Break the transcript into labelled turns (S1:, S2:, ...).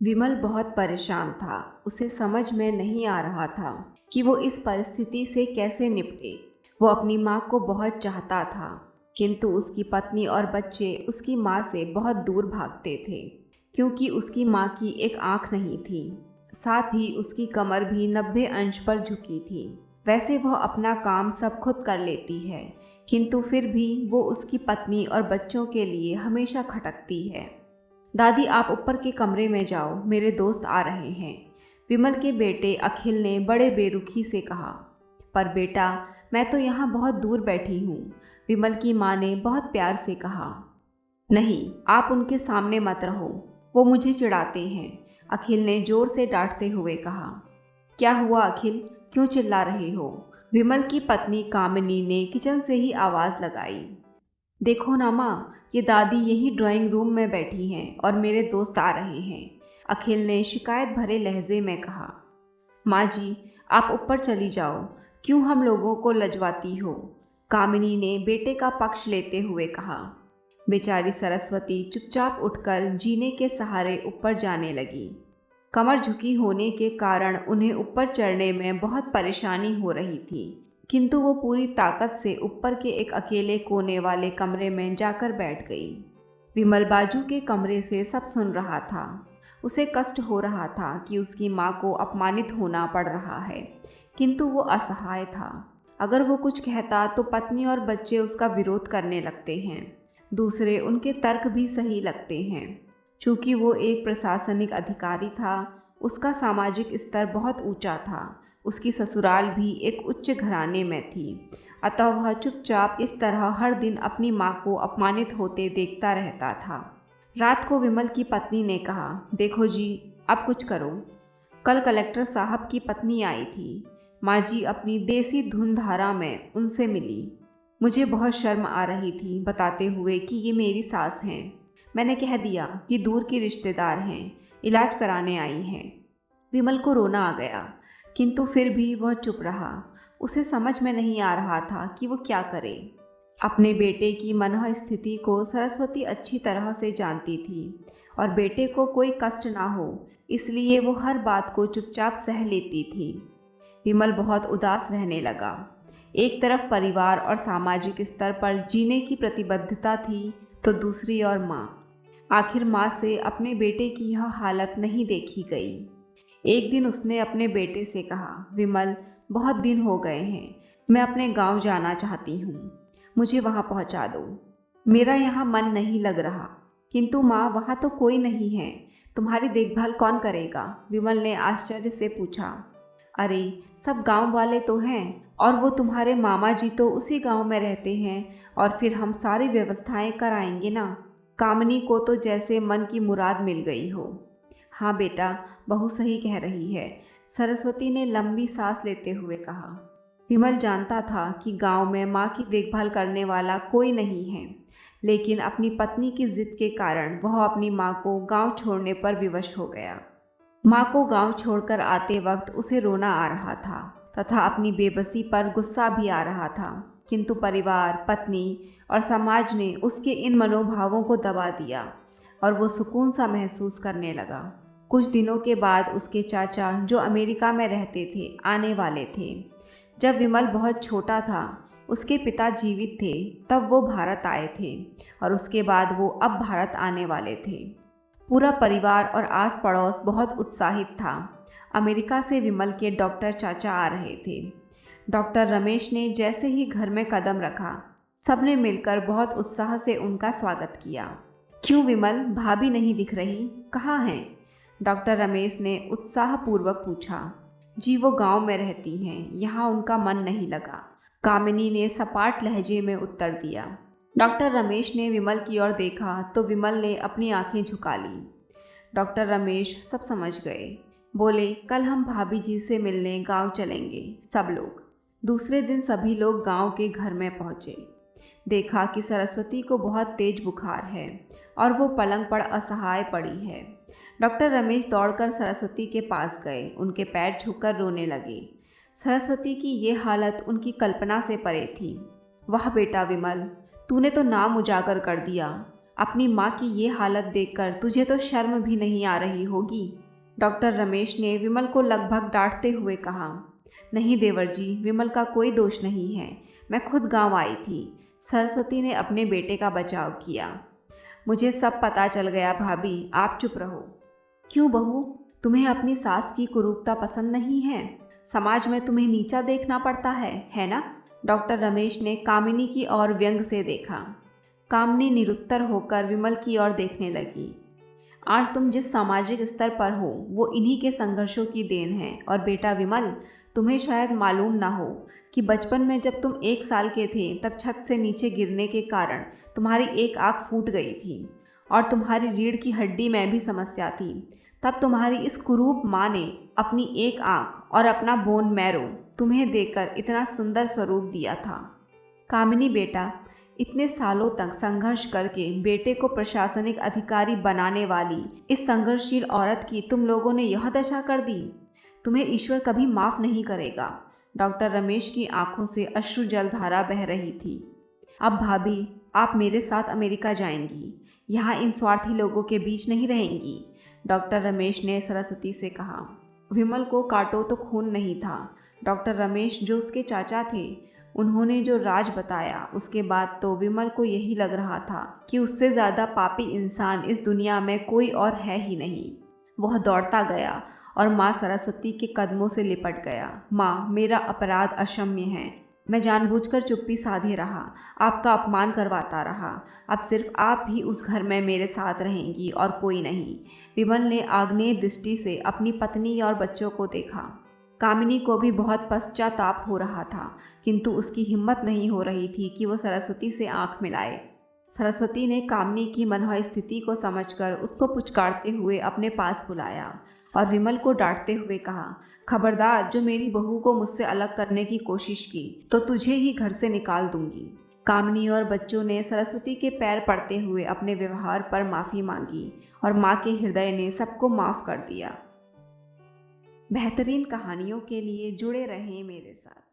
S1: विमल बहुत परेशान था। उसे समझ में नहीं आ रहा था कि वो इस परिस्थिति से कैसे निपटे। वो अपनी माँ को बहुत चाहता था, किंतु उसकी पत्नी और बच्चे उसकी माँ से बहुत दूर भागते थे, क्योंकि उसकी माँ की एक आँख नहीं थी। साथ ही उसकी कमर भी 90 अंश पर झुकी थी। वैसे वह अपना काम सब खुद कर लेती है, किंतु फिर भी वो उसकी पत्नी और बच्चों के लिए हमेशा खटकती है। दादी, आप ऊपर के कमरे में जाओ, मेरे दोस्त आ रहे हैं, विमल के बेटे अखिल ने बड़े बेरुखी से कहा। पर बेटा, मैं तो यहाँ बहुत दूर बैठी हूँ, विमल की माँ ने बहुत प्यार से कहा। नहीं, आप उनके सामने मत रहो, वो मुझे चिढ़ाते हैं, अखिल ने जोर से डांटते हुए कहा। क्या हुआ अखिल, क्यों चिल्ला रहे हो? विमल की पत्नी कामिनी ने किचन से ही आवाज़ लगाई। देखो ना माँ, ये दादी यही ड्राइंग रूम में बैठी हैं और मेरे दोस्त आ रहे हैं, अखिल ने शिकायत भरे लहजे में कहा। माँ जी, आप ऊपर चली जाओ, क्यों हम लोगों को लजवाती हो? कामिनी ने बेटे का पक्ष लेते हुए कहा। बेचारी सरस्वती चुपचाप उठकर जीने के सहारे ऊपर जाने लगी। कमर झुकी होने के कारण उन्हें ऊपर चढ़ने में बहुत परेशानी हो रही थी, किंतु वो पूरी ताकत से ऊपर के एक अकेले कोने वाले कमरे में जाकर बैठ गई। विमल बाजू के कमरे से सब सुन रहा था। उसे कष्ट हो रहा था कि उसकी माँ को अपमानित होना पड़ रहा है, किंतु वो असहाय था। अगर वो कुछ कहता तो पत्नी और बच्चे उसका विरोध करने लगते हैं। दूसरे उनके तर्क भी सही लगते हैं। चूँकि वो एक प्रशासनिक अधिकारी था, उसका सामाजिक स्तर बहुत ऊंचा था। उसकी ससुराल भी एक उच्च घराने में थी, अतः वह चुपचाप इस तरह हर दिन अपनी माँ को अपमानित होते देखता रहता था। रात को विमल की पत्नी ने कहा, देखो जी, अब कुछ करो। कल कलेक्टर साहब की पत्नी आई थी। माँ जी अपनी देसी धुन धारा में उनसे मिली। मुझे बहुत शर्म आ रही थी बताते हुए कि ये मेरी सास हैं। मैंने कह दिया कि दूर की रिश्तेदार हैं, इलाज कराने आई हैं। विमल को रोना आ गया, किंतु फिर भी वह चुप रहा। उसे समझ में नहीं आ रहा था कि वो क्या करे। अपने बेटे की मनः स्थिति को सरस्वती अच्छी तरह से जानती थी और बेटे को कोई कष्ट ना हो, इसलिए वो हर बात को चुपचाप सह लेती थी। विमल बहुत उदास रहने लगा। एक तरफ परिवार और सामाजिक स्तर पर जीने की प्रतिबद्धता थी, तो दूसरी ओर माँ। आखिर माँ से अपने बेटे की यह हालत नहीं देखी गई। एक दिन उसने अपने बेटे से कहा, विमल, बहुत दिन हो गए हैं, मैं अपने गांव जाना चाहती हूँ, मुझे वहाँ पहुँचा दो। मेरा यहाँ मन नहीं लग रहा। किंतु माँ, वहाँ तो कोई नहीं है, तुम्हारी देखभाल कौन करेगा? विमल ने आश्चर्य से पूछा। अरे, सब गांव वाले तो हैं, और वो तुम्हारे मामा जी तो उसी गांव में रहते हैं, और फिर हम सारी व्यवस्थाएं कराएंगे ना। कामनी को तो जैसे मन की मुराद मिल गई हो। हाँ बेटा, बहू सही कह रही है, सरस्वती ने लंबी सांस लेते हुए कहा। विमल जानता था कि गांव में माँ की देखभाल करने वाला कोई नहीं है, लेकिन अपनी पत्नी की जिद के कारण वह अपनी माँ को गांव छोड़ने पर विवश हो गया। माँ को गांव छोड़कर आते वक्त उसे रोना आ रहा था तथा अपनी बेबसी पर गुस्सा भी आ रहा था, किंतु परिवार, पत्नी और समाज ने उसके इन मनोभावों को दबा दिया और वो सुकून सा महसूस करने लगा। कुछ दिनों के बाद उसके चाचा, जो अमेरिका में रहते थे, आने वाले थे। जब विमल बहुत छोटा था, उसके पिता जीवित थे, तब वो भारत आए थे और उसके बाद वो अब भारत आने वाले थे। पूरा परिवार और आस पड़ोस बहुत उत्साहित था। अमेरिका से विमल के डॉक्टर चाचा आ रहे थे। डॉक्टर रमेश ने जैसे ही घर में कदम रखा, सबने मिलकर बहुत उत्साह से उनका स्वागत किया। क्यों विमल, भाभी नहीं दिख रही, कहाँ हैं? डॉक्टर रमेश ने उत्साहपूर्वक पूछा। जी, वो गांव में रहती हैं, यहाँ उनका मन नहीं लगा, कामिनी ने सपाट लहजे में उत्तर दिया। डॉक्टर रमेश ने विमल की ओर देखा तो विमल ने अपनी आंखें झुका ली। डॉक्टर रमेश सब समझ गए। बोले, कल हम भाभी जी से मिलने गांव चलेंगे सब लोग। दूसरे दिन सभी लोग गांव के घर में पहुंचे। देखा कि सरस्वती को बहुत तेज बुखार है और वो पलंग पर असहाय पड़ी है। डॉक्टर रमेश दौड़कर सरस्वती के पास गए, उनके पैर छूकर रोने लगे। सरस्वती की ये हालत उनकी कल्पना से परे थी। वाह बेटा विमल, तूने तो नाम उजागर कर दिया। अपनी माँ की ये हालत देखकर तुझे तो शर्म भी नहीं आ रही होगी। डॉक्टर रमेश ने विमल को लगभग डांटते हुए कहा। नहीं देवर जी, विमल का कोई दोष नहीं है, मैं खुद गांव आई थी। सरस्वती ने अपने बेटे का बचाव किया। मुझे सब पता चल गया भाभी, आप चुप रहो। क्यों बहू, तुम्हें अपनी सास की कुरूपता पसंद नहीं है? समाज में तुम्हें नीचा देखना पड़ता है ना? डॉक्टर रमेश ने कामिनी की ओर व्यंग से देखा। कामिनी निरुत्तर होकर विमल की ओर देखने लगी। आज तुम जिस सामाजिक स्तर पर हो वो इन्हीं के संघर्षों की देन है। और बेटा विमल, तुम्हें शायद मालूम ना हो कि बचपन में जब तुम 1 साल के थे तब छत से नीचे गिरने के कारण तुम्हारी एक आँख फूट गई थी और तुम्हारी रीढ़ की हड्डी में भी समस्या थी। तब तुम्हारी इस कुरूप माँ ने अपनी एक आँख और अपना बोन मैरो तुम्हें देकर इतना सुंदर स्वरूप दिया था। कामिनी बेटा, इतने सालों तक संघर्ष करके बेटे को प्रशासनिक अधिकारी बनाने वाली इस संघर्षशील औरत की तुम लोगों ने यह दशा कर दी। तुम्हें ईश्वर कभी माफ़ नहीं करेगा। डॉक्टर रमेश की आंखों से अश्रु जलधारा बह रही थी। अब भाभी, आप मेरे साथ अमेरिका जाएंगी, यहाँ इन स्वार्थी लोगों के बीच नहीं रहेंगी। डॉक्टर रमेश ने सरस्वती से कहा। विमल को काटो तो खून नहीं था। डॉक्टर रमेश जो उसके चाचा थे, उन्होंने जो राज बताया उसके बाद तो विमल को यही लग रहा था कि उससे ज़्यादा पापी इंसान इस दुनिया में कोई और है ही नहीं। वह दौड़ता गया और माँ सरस्वती के कदमों से लिपट गया। माँ, मेरा अपराध अक्षम्य है। मैं जानबूझकर चुप्पी साधे रहा, आपका अपमान करवाता रहा। अब सिर्फ आप ही उस घर में मेरे साथ रहेंगी और कोई नहीं। विमल ने आग्नेय दृष्टि से अपनी पत्नी और बच्चों को देखा। कामिनी को भी बहुत पश्चाताप हो रहा था, किंतु उसकी हिम्मत नहीं हो रही थी कि वो सरस्वती से आंख मिलाए। सरस्वती ने कामिनी की मनोह स्थिति को समझकर उसको पुचकारते हुए अपने पास बुलाया और विमल को डांटते हुए कहा, खबरदार, जो मेरी बहू को मुझसे अलग करने की कोशिश की तो तुझे ही घर से निकाल दूंगी। कामिनी और बच्चों ने सरस्वती के पैर पड़ते हुए अपने व्यवहार पर माफ़ी मांगी और माँ के हृदय ने सबको माफ़ कर दिया। बेहतरीन कहानियों के लिए जुड़े रहें मेरे साथ।